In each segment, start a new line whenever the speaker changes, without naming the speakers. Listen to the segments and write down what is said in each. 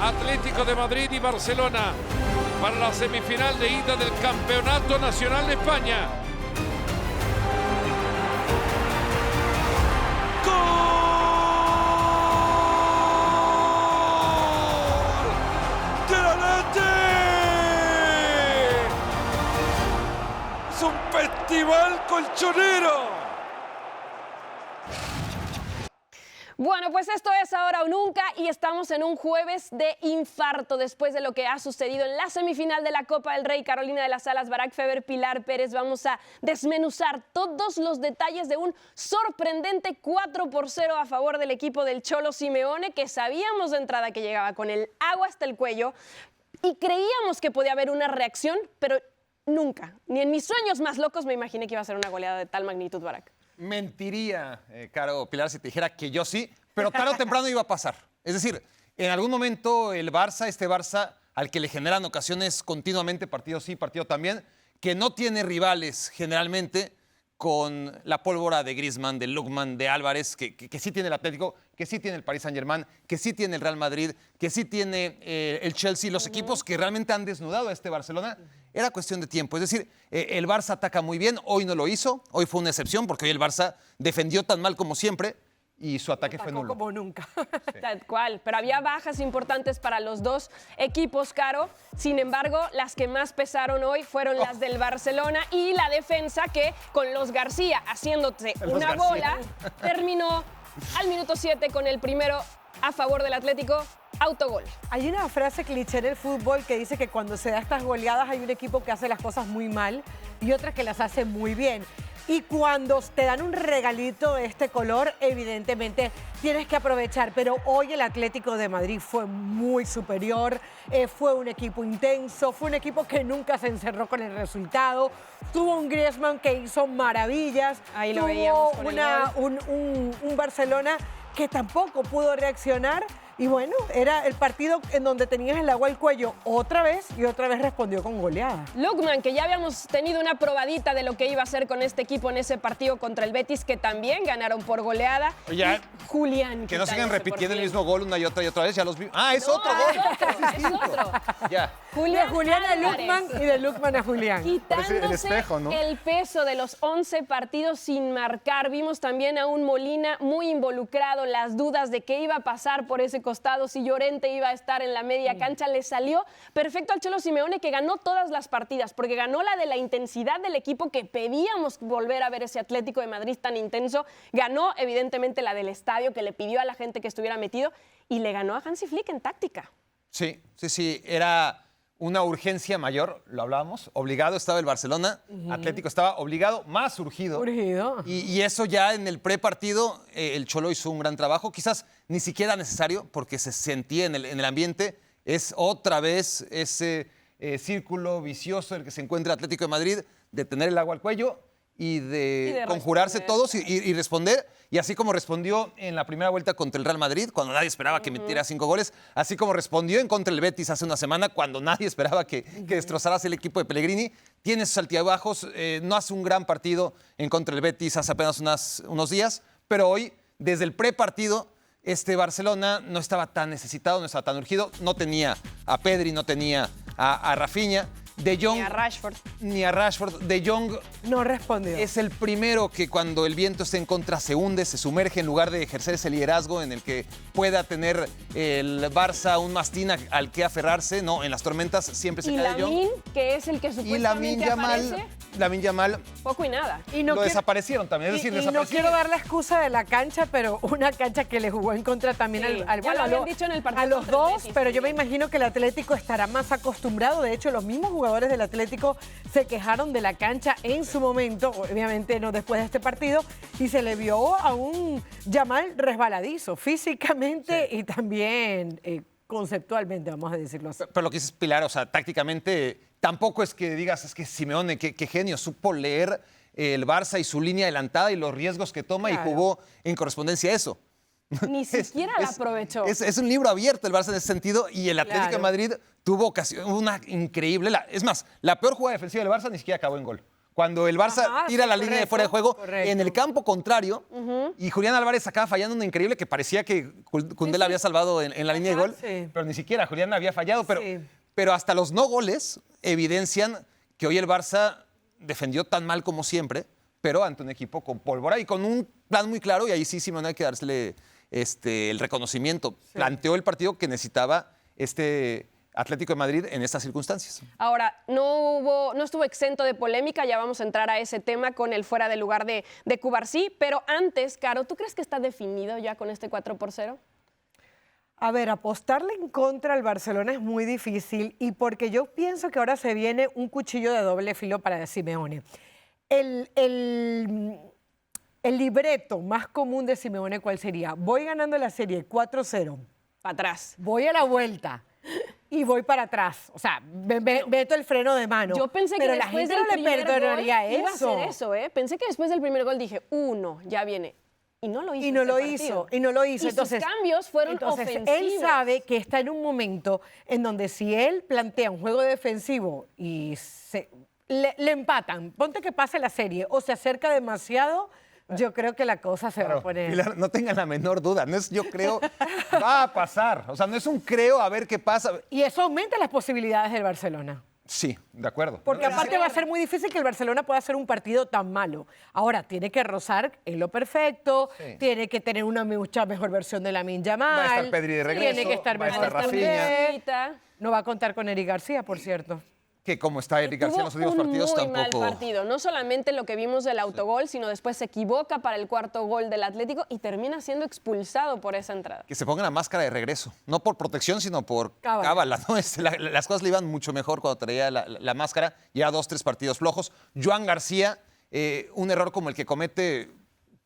Atlético de Madrid y Barcelona para la semifinal de ida del Campeonato Nacional de España. ¡Es un festival colchonero!
Bueno, pues esto es Ahora o Nunca y estamos en un jueves de infarto después de lo que ha sucedido en la semifinal de la Copa del Rey. Carolina de las Alas, Barak Feber, Pilar Pérez. Vamos a desmenuzar todos los detalles de un sorprendente 4-0 a favor del equipo del Cholo Simeone, que sabíamos de entrada que llegaba con el agua hasta el cuello y creíamos que podía haber una reacción, pero nunca, ni en mis sueños más locos me imaginé que iba a ser una goleada de tal magnitud, Barak.
Mentiría, Caro Pilar, si te dijera que yo sí, pero tarde o temprano iba a pasar. Es decir, en algún momento el Barça, este Barça al que le generan ocasiones continuamente, partido sí, partido también, que no tiene rivales generalmente con la pólvora de Griezmann, de Lookman, de Álvarez, que sí tiene el Atlético, que sí tiene el Paris Saint-Germain, que sí tiene el Real Madrid, que sí tiene el Chelsea, los equipos que realmente han desnudado a este Barcelona. Era cuestión de tiempo. Es decir, el Barça ataca muy bien, hoy no lo hizo, hoy fue una excepción porque hoy el Barça defendió tan mal como siempre y su ataque fue nulo.
Como nunca.
Sí. Tal cual, pero había bajas importantes para los dos equipos, Caro. Sin embargo, las que más pesaron hoy fueron las del Barcelona y la defensa que con los García haciéndose una bola terminó al minuto 7 con el primero a favor del Atlético. Autogol.
Hay una frase cliché en el fútbol que dice que cuando se da estas goleadas hay un equipo que hace las cosas muy mal y otra que las hace muy bien. Y cuando te dan un regalito de este color, evidentemente tienes que aprovechar. Pero hoy el Atlético de Madrid fue muy superior, fue un equipo intenso, fue un equipo que nunca se encerró con el resultado. Tuvo un Griezmann que hizo maravillas.
Ahí lo veíamos con
un Barcelona que tampoco pudo reaccionar. Y bueno, era el partido en donde tenías el agua al cuello otra vez y otra vez respondió con goleada.
Lookman, que ya habíamos tenido una probadita de lo que iba a hacer con este equipo en ese partido contra el Betis, que también ganaron por goleada.
Oye,
y Julián.
Que no sigan repitiendo el mismo gol una y otra vez, ya los vi. ¡Ah, es otro gol!
Es otro.
Ya.
Julián a Lookman y de Lookman a Julián.
Quitándose
el espejo, ¿no?
el peso de los 11 partidos sin marcar. Vimos también a un Molina muy involucrado, las dudas de qué iba a pasar por ese costado, si Llorente iba a estar en la media cancha. Le salió perfecto al Cholo Simeone, que ganó todas las partidas, porque ganó la de la intensidad del equipo, que pedíamos volver a ver ese Atlético de Madrid tan intenso. Ganó, evidentemente, la del estadio, que le pidió a la gente que estuviera metido, y le ganó a Hansi Flick en táctica.
Sí, era una urgencia mayor, lo hablábamos, obligado estaba el Barcelona, Atlético estaba obligado, más urgido. Y eso ya en el prepartido, el Cholo hizo un gran trabajo, quizás ni siquiera necesario, porque se sentía en el ambiente, es otra vez ese círculo vicioso en el que se encuentra el Atlético de Madrid, de tener el agua al cuello y de conjurarse todos y responder. Y así como respondió en la primera vuelta contra el Real Madrid, cuando nadie esperaba que metiera 5 goles, así como respondió en contra el Betis hace una semana, cuando nadie esperaba que destrozara el equipo de Pellegrini, tiene sus altibajos, no hace un gran partido en contra del Betis hace apenas unos días, pero hoy, desde el prepartido, este Barcelona no estaba tan necesitado, no estaba tan urgido, no tenía a Pedri, no tenía a Rafinha. De Jong, ni a Rashford. De Jong
no respondió.
Es el primero que cuando el viento está en contra se hunde, se sumerge en lugar de ejercer ese liderazgo en el que pueda tener el Barça un mastín al que aferrarse. No, en las tormentas siempre se cae Jong.
Y Lamine, que es el que supuestamente aparece.
Lamine Yamal.
Poco y nada.
Y no
desaparecieron también. Es decir,
no quiero dar la excusa de la cancha, pero una cancha que le jugó en contra también a los dos, pero yo me imagino que el Atlético estará más acostumbrado. De hecho, los mismos jugadores del Atlético se quejaron de la cancha en su momento, obviamente no después de este partido, y se le vio a un Yamal resbaladizo físicamente y también conceptualmente, vamos a decirlo así.
Pero lo que dices, Pilar, o sea, tácticamente tampoco es que digas, es que Simeone, qué genio, supo leer el Barça y su línea adelantada y los riesgos que toma, claro, y jugó en correspondencia a eso.
Ni siquiera la aprovechó.
Es un libro abierto el Barça en ese sentido, y el Atlético de Madrid tuvo ocasión, una increíble. Es más, la peor jugada defensiva del Barça ni siquiera acabó en gol. Cuando el Barça tira la línea de fuera de juego
correcto.
en el campo contrario y Julián Álvarez acaba fallando una increíble que parecía que Koundé la había salvado en la línea de gol, pero ni siquiera Julián había fallado. Pero hasta los no goles evidencian que hoy el Barça defendió tan mal como siempre, pero ante un equipo con pólvora y con un plan muy claro, y ahí sí, Simeone, hay que dársele el reconocimiento. Planteó el partido que necesitaba Atlético de Madrid en estas circunstancias.
Ahora, no estuvo exento de polémica, ya vamos a entrar a ese tema con el fuera de lugar de Cubarsí, pero antes, Caro, ¿tú crees que está definido ya con este 4-0?
A ver, apostarle en contra al Barcelona es muy difícil y porque yo pienso que ahora se viene un cuchillo de doble filo para Simeone. El libreto más común de Simeone, ¿cuál sería? Voy ganando la serie 4-0.
Para atrás.
Voy a la vuelta y voy para atrás. O sea, meto el freno de mano.
Yo pensé que
pero la
después
gente
del
no le
primer
perdonaría
gol iba a hacer eso, ¿eh? Pensé que después del primer gol dije, ya viene. Y no lo hizo.
Y no lo hizo.
Y
entonces,
sus cambios fueron ofensivos.
Él sabe que está en un momento en donde si él plantea un juego defensivo y le empatan, ponte que pase la serie o se acerca demasiado, yo creo que la cosa se va a poner.
Pilar, no tengan la menor duda. No es yo creo, va a pasar. O sea, no es un creo a ver qué pasa.
Y eso aumenta las posibilidades del Barcelona.
Sí, de acuerdo.
Porque aparte va a ser muy difícil que el Barcelona pueda hacer un partido tan malo. Ahora, tiene que rozar en lo perfecto, tiene que tener una mucha mejor versión de Lamine Yamal.
Va a estar Pedri de regreso,
tiene que estar
va a
mejor
estar
Koundé.
Rafinha.
No va a contar con Eric García, por cierto.
Que como está Eric García en los últimos partidos,
muy
tampoco.
mal partido. No solamente lo que vimos del autogol, sino después se equivoca para el cuarto gol del Atlético y termina siendo expulsado por esa entrada.
Que se ponga la máscara de regreso. No por protección, sino por
Cábala.
cábala, ¿no? Las cosas le iban mucho mejor cuando traía la máscara. Ya 2-3 partidos flojos. Joan García, un error como el que comete.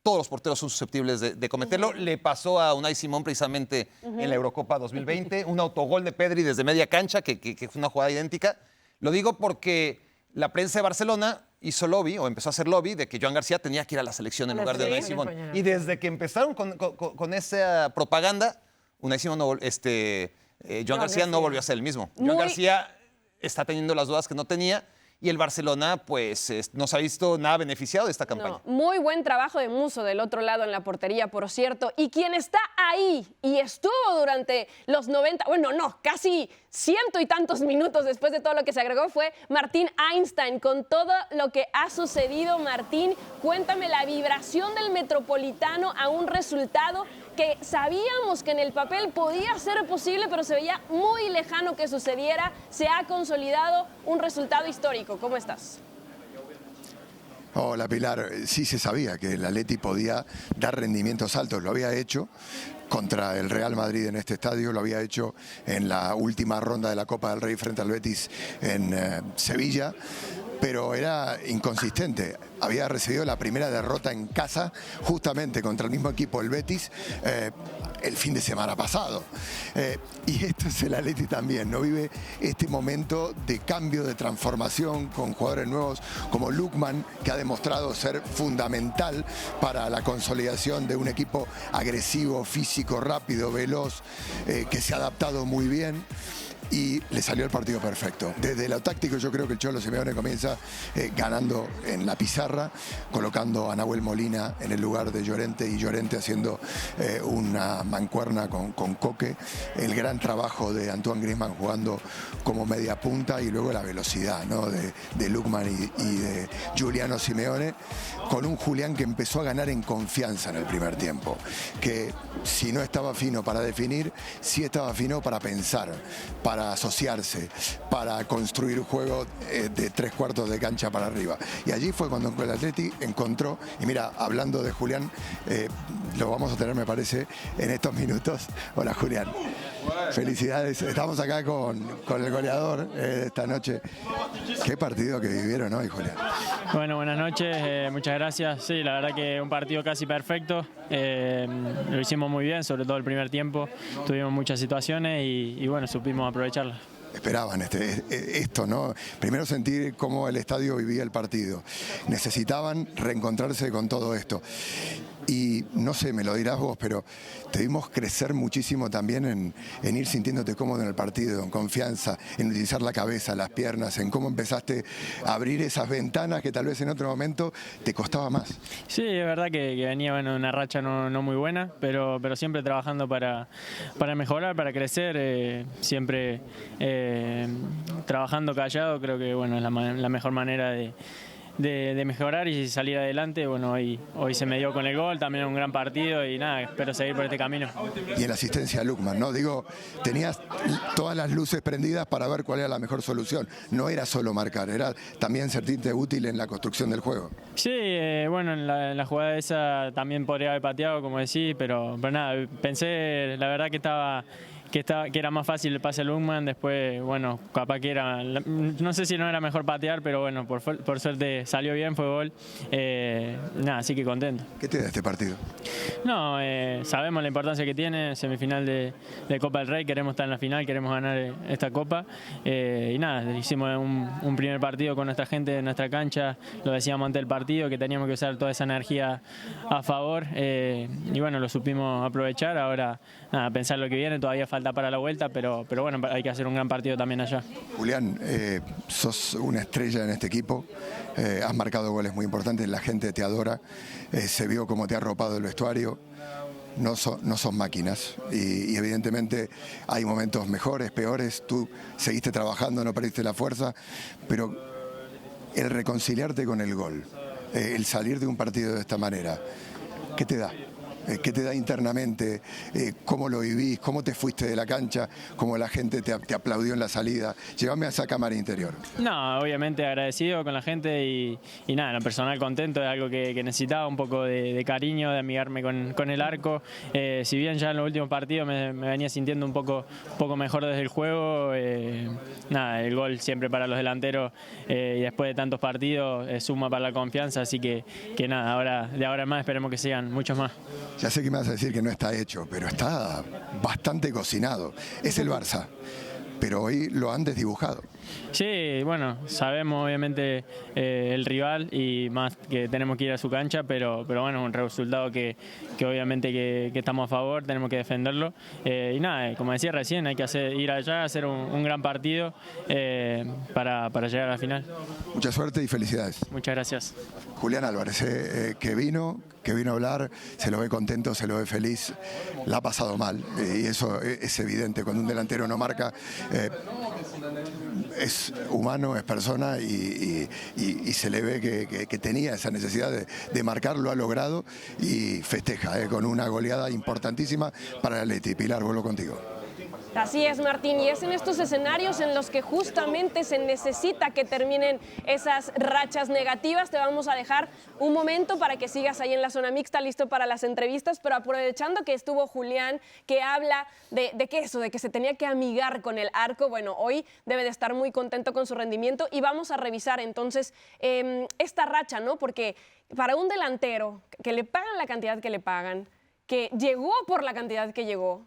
Todos los porteros son susceptibles de cometerlo. Le pasó a Unai Simón precisamente en la Eurocopa 2020. Un autogol de Pedri desde media cancha, que fue una jugada idéntica. Lo digo porque la prensa de Barcelona hizo lobby, o empezó a hacer lobby, de que Joan García tenía que ir a la selección en lugar de Unai Simón. Y desde que empezaron con esa propaganda, Unai Simón Joan García no volvió a ser el mismo. Joan García está teniendo las dudas que no tenía. Y el Barcelona, pues, no se ha visto nada beneficiado de esta campaña.
No, muy buen trabajo de Musso del otro lado en la portería, por cierto. Y quien está ahí y estuvo durante los 90, casi 100 y tantos minutos después de todo lo que se agregó fue Martín Einstein. Con todo lo que ha sucedido, Martín, cuéntame la vibración del Metropolitano a un resultado que sabíamos que en el papel podía ser posible, pero se veía muy lejano que sucediera. Se ha consolidado un resultado histórico. ¿Cómo estás?
Hola, Pilar. Sí se sabía que el Atleti podía dar rendimientos altos. Lo había hecho contra el Real Madrid en este estadio, lo había hecho en la última ronda de la Copa del Rey frente al Betis en Sevilla, pero era inconsistente. Había recibido la primera derrota en casa, justamente contra el mismo equipo, el Betis, el fin de semana pasado. Y esto es el Atleti también, ¿no? Vive este momento de cambio, de transformación con jugadores nuevos como Lookman, que ha demostrado ser fundamental para la consolidación de un equipo agresivo, físico, rápido, veloz, que se ha adaptado muy bien. Y le salió el partido perfecto. Desde lo táctico yo creo que el Cholo Simeone comienza ganando en la pizarra, colocando a Nahuel Molina en el lugar de Llorente y Llorente haciendo una mancuerna con Coque. El gran trabajo de Antoine Griezmann jugando como media punta y luego la velocidad, ¿no? de Lookman y de Giuliano Simeone, con un Julián que empezó a ganar en confianza en el primer tiempo. Que si no estaba fino para definir, sí estaba fino para pensar, para asociarse, para construir un juego de 3/4 de cancha para arriba. Y allí fue cuando el Atleti encontró, y mira, hablando de Julián, lo vamos a tener, me parece, en estos minutos. Hola, Julián. Felicidades. Estamos acá con el goleador esta noche. Qué partido que vivieron hoy, Julián.
Bueno, buenas noches, muchas gracias. Sí, la verdad que un partido casi perfecto. Lo hicimos muy bien, sobre todo el primer tiempo. Tuvimos muchas situaciones y bueno, supimos aprovecharlas.
Esperaban esto, ¿no? Primero sentir cómo el estadio vivía el partido. Necesitaban reencontrarse con todo esto. Y no sé, me lo dirás vos, pero te vimos crecer muchísimo también en ir sintiéndote cómodo en el partido, en confianza, en utilizar la cabeza, las piernas, en cómo empezaste a abrir esas ventanas que tal vez en otro momento te costaba más.
Sí, es verdad que venía bueno, una racha no muy buena, pero siempre trabajando para mejorar, para crecer, siempre trabajando callado, creo que bueno, es la mejor manera de mejorar y salir adelante. Bueno, hoy se me dio con el gol, también un gran partido y nada, espero seguir por este camino.
Y en la asistencia a Lukman, ¿no? Digo, tenías todas las luces prendidas para ver cuál era la mejor solución. No era solo marcar, era también sentirte útil en la construcción del juego.
Sí, bueno, en la jugada esa también podría haber pateado, como decís, pero nada, pensé, la verdad que era más fácil el pase a Lukman, después, bueno, capaz que no sé si no era mejor patear, pero bueno, por suerte salió bien, fue gol. Nada, así que contento.
¿Qué te da este partido?
No, sabemos la importancia que tiene, semifinal de Copa del Rey, queremos estar en la final, queremos ganar esta Copa. Y nada, hicimos un primer partido con nuestra gente en nuestra cancha, lo decíamos antes del partido, que teníamos que usar toda esa energía a favor. Y bueno, lo supimos aprovechar, ahora nada, pensar lo que viene, todavía falta para la vuelta, pero bueno, hay que hacer un gran partido también allá.
Julián, sos una estrella en este equipo, has marcado goles muy importantes, la gente te adora, se vio cómo te ha arropado el vestuario, no son máquinas y evidentemente hay momentos mejores, peores, tú seguiste trabajando, no perdiste la fuerza, pero el reconciliarte con el gol, el salir de un partido de esta manera, ¿qué te da? ¿Qué te da internamente? ¿Cómo lo vivís? ¿Cómo te fuiste de la cancha? ¿Cómo la gente te aplaudió en la salida? Llévame a esa cámara interior.
No, obviamente agradecido con la gente y nada, en lo personal contento, es algo que necesitaba, un poco de cariño, de amigarme con el arco. Si bien ya en los últimos partidos me venía sintiendo un poco mejor desde el juego, nada, el gol siempre para los delanteros y después de tantos partidos suma para la confianza, así que nada, de ahora en más esperemos que sigan muchos más.
Ya sé que me vas a decir que no está hecho, pero está bastante cocinado. Es el Barça, pero hoy lo han desdibujado.
Sí, bueno, sabemos obviamente el rival y más que tenemos que ir a su cancha, pero bueno, un resultado que obviamente que estamos a favor, tenemos que defenderlo. Y nada, como decía recién, hay que ir allá, hacer un gran partido para llegar a la final.
Mucha suerte y felicidades.
Muchas gracias.
Julián Álvarez, que vino a hablar, se lo ve contento, se lo ve feliz, la ha pasado mal y eso es evidente. Cuando un delantero no marca, es humano, es persona y se le ve que tenía esa necesidad de marcar, lo ha logrado y festeja con una goleada importantísima para el Atleti. Pilar, vuelvo contigo.
Así es, Martín, y es en estos escenarios en los que justamente se necesita que terminen esas rachas negativas. Te vamos a dejar un momento para que sigas ahí en la zona mixta, listo para las entrevistas, pero aprovechando que estuvo Julián, que habla de que se tenía que amigar con el arco, bueno, hoy debe de estar muy contento con su rendimiento y vamos a revisar entonces esta racha, ¿no? Porque para un delantero que le pagan la cantidad que le pagan, que llegó por la cantidad que llegó,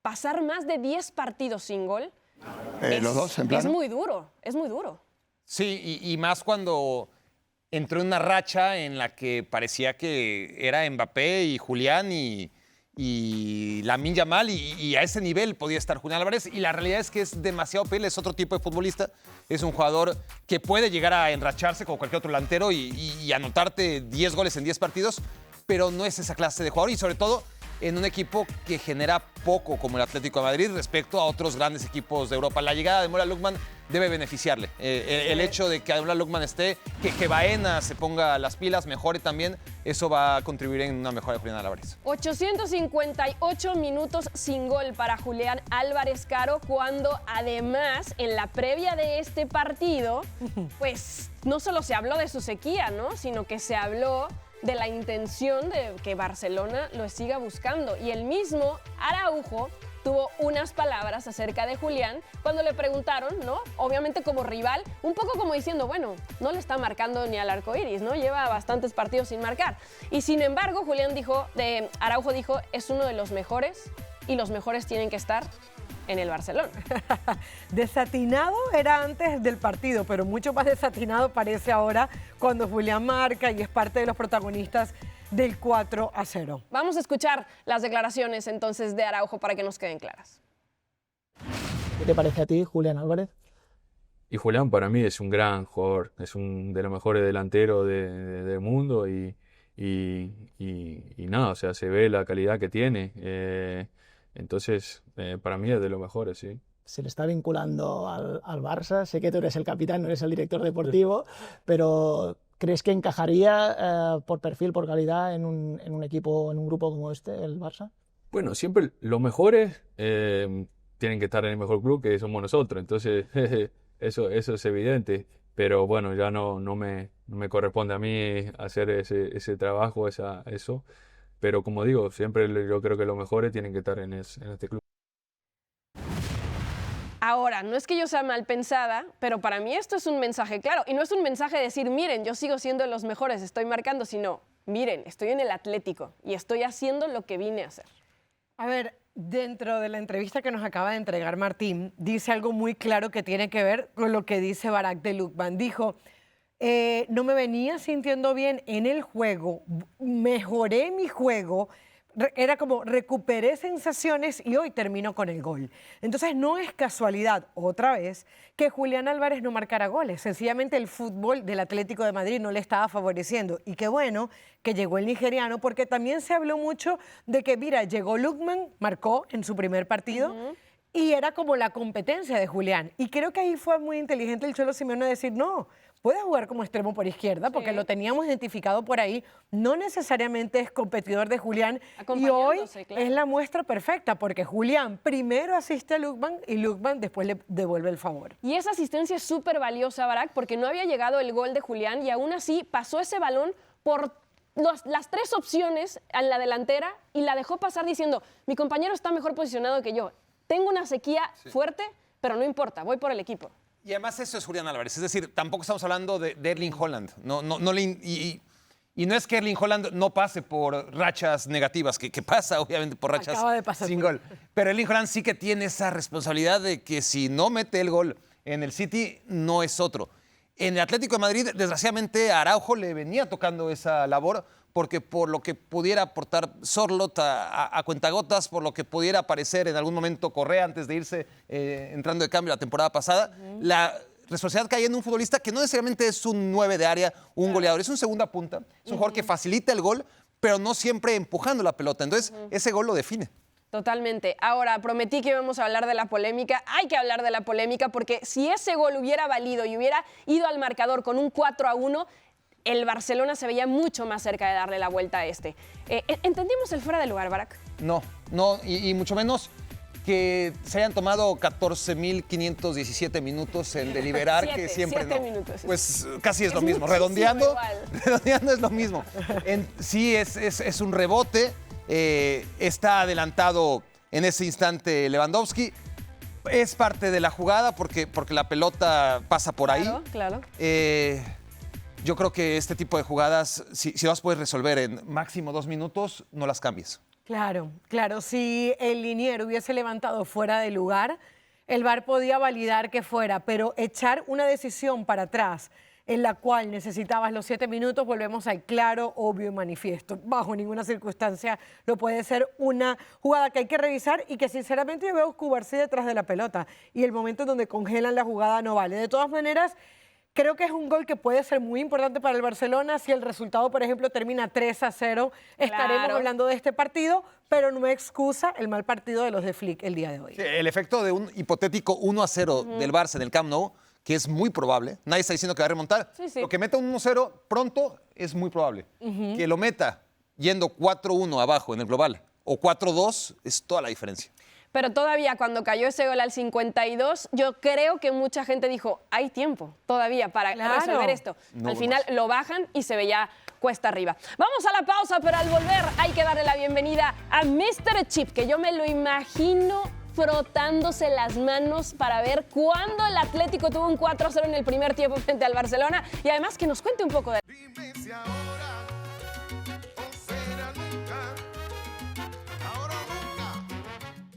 pasar más de 10 partidos sin gol
los dos en plano.
Es muy duro, es muy duro.
Sí, y más cuando entró en una racha en la que parecía que era Mbappé y Julián y Lamine Yamal y a ese nivel podía estar Julián Álvarez y la realidad es que es demasiado pele, es otro tipo de futbolista, es un jugador que puede llegar a enracharse como cualquier otro delantero y anotarte 10 goles en 10 partidos, pero no es esa clase de jugador y sobre todo en un equipo que genera poco como el Atlético de Madrid respecto a otros grandes equipos de Europa. La llegada de Ademola Lookman debe beneficiarle. El hecho de que Ademola Lookman esté, que Baena se ponga las pilas, mejore también, eso va a contribuir en una mejora de Julián Álvarez.
858 minutos sin gol para Julián Álvarez Caro, cuando además en la previa de este partido, pues no solo se habló de su sequía, ¿no? Sino que se habló de la intención de que Barcelona lo siga buscando. Y el mismo Araujo tuvo unas palabras acerca de Julián cuando le preguntaron, ¿no? Obviamente como rival, un poco como diciendo, bueno, no le está marcando ni al arco iris, ¿no? Lleva bastantes partidos sin marcar. Y sin embargo, Araujo dijo, es uno de los mejores y los mejores tienen que estar en el Barcelona.
Desatinado era antes del partido, pero mucho más desatinado parece ahora cuando Julián marca y es parte de los protagonistas del 4-0.
Vamos a escuchar las declaraciones entonces de Araujo para que nos queden claras.
¿Qué te parece a ti, Julián Álvarez?
Y Julián para mí es un gran jugador, es un de los mejores delanteros del mundo y nada, o sea, se ve la calidad que tiene. Entonces, para mí es de los mejores, sí.
Se le está vinculando al Barça. Sé que tú eres el capitán, no eres el director deportivo, pero ¿crees que encajaría por perfil, por calidad en un equipo, en un grupo como este, el Barça?
Bueno, siempre los mejores tienen que estar en el mejor club, que somos nosotros. Entonces, eso es evidente. Pero bueno, ya no me corresponde a mí hacer ese trabajo, eso. Pero como digo, siempre yo creo que los mejores tienen que estar en este club.
Ahora, no es que yo sea mal pensada, pero para mí esto es un mensaje claro. Y no es un mensaje de decir, miren, yo sigo siendo de los mejores, estoy marcando, sino, miren, estoy en el Atlético y estoy haciendo lo que vine a hacer.
A ver, dentro de la entrevista que nos acaba de entregar Martín, dice algo muy claro que tiene que ver con lo que dice Barak de Lukman. Dijo, no me venía sintiendo bien en el juego, mejoré mi juego, era como recuperé sensaciones y hoy termino con el gol. Entonces no es casualidad, otra vez, que Julián Álvarez no marcara goles. Sencillamente el fútbol del Atlético de Madrid no le estaba favoreciendo. Y qué bueno que llegó el nigeriano, porque también se habló mucho de que, mira, llegó Lukman, marcó en su primer partido, y era como la competencia de Julián. Y creo que ahí fue muy inteligente el Cholo Simeone decir, no, puede jugar como extremo por izquierda, porque lo teníamos identificado por ahí, no necesariamente es competidor de Julián, y hoy es la muestra perfecta, porque Julián primero asiste a Lukman y Lukman después le devuelve el favor.
Y esa asistencia es súper valiosa, Barak, porque no había llegado el gol de Julián y aún así pasó ese balón por las tres opciones en la delantera y la dejó pasar diciendo, mi compañero está mejor posicionado que yo, tengo una sequía fuerte, pero no importa, voy por el equipo.
Y además eso es Julián Álvarez, es decir, tampoco estamos hablando de Erling Haaland. Y no es que Erling Haaland no pase por rachas negativas, que pasa obviamente por rachas sin gol. Pero Erling Haaland sí que tiene esa responsabilidad de que si no mete el gol en el City, no es otro. En el Atlético de Madrid, desgraciadamente, a Araujo le venía tocando esa labor, porque por lo que pudiera aportar Sorloth a cuentagotas, por lo que pudiera aparecer en algún momento Correa antes de irse entrando de cambio la temporada pasada, la responsabilidad cae en un futbolista que no necesariamente es un 9 de área, un goleador, es un segunda punta, es un jugador que facilita el gol, pero no siempre empujando la pelota. Entonces, ese gol lo define.
Totalmente. Ahora, prometí que íbamos a hablar de la polémica. Hay que hablar de la polémica porque si ese gol hubiera valido y hubiera ido al marcador con un 4-1, el Barcelona se veía mucho más cerca de darle la vuelta a este. ¿Entendimos el fuera de lugar, Barak?
No, y mucho menos que se hayan tomado 14.517 minutos en deliberar, que siempre
7
no.
minutos.
Pues casi es lo mismo. Redondeando es lo mismo. Sí, es un rebote. Está adelantado en ese instante Lewandowski. Es parte de la jugada porque la pelota pasa por ahí.
Claro.
Yo creo que este tipo de jugadas, si las puedes resolver en máximo 2 minutos, no las cambies.
Claro. Si el liniero hubiese levantado fuera de lugar, el VAR podía validar que fuera, pero echar una decisión para atrás en la cual necesitabas los 7 minutos, volvemos al claro, obvio y manifiesto. Bajo ninguna circunstancia lo puede ser una jugada que hay que revisar y que sinceramente yo veo Cubarsí detrás de la pelota y el momento en donde congelan la jugada no vale. De todas maneras, creo que es un gol que puede ser muy importante para el Barcelona. Si el resultado, por ejemplo, termina 3-0, estaremos hablando de este partido, pero no excusa el mal partido de los de Flick el día de hoy.
Sí, el efecto de un hipotético 1-0 del Barça en el Camp Nou, que es muy probable, nadie está diciendo que va a remontar, lo que meta un 1-0 pronto es muy probable. Que lo meta yendo 4-1 abajo en el global o 4-2 es toda la diferencia.
Pero todavía cuando cayó ese gol al 52, yo creo que mucha gente dijo, hay tiempo todavía para resolver esto. Al final lo bajan y se veía cuesta arriba. Vamos a la pausa, pero al volver hay que darle la bienvenida a Mr. Chip, que yo me lo imagino frotándose las manos para ver cuándo el Atlético tuvo un 4-0 en el primer tiempo frente al Barcelona y además que nos cuente un poco de...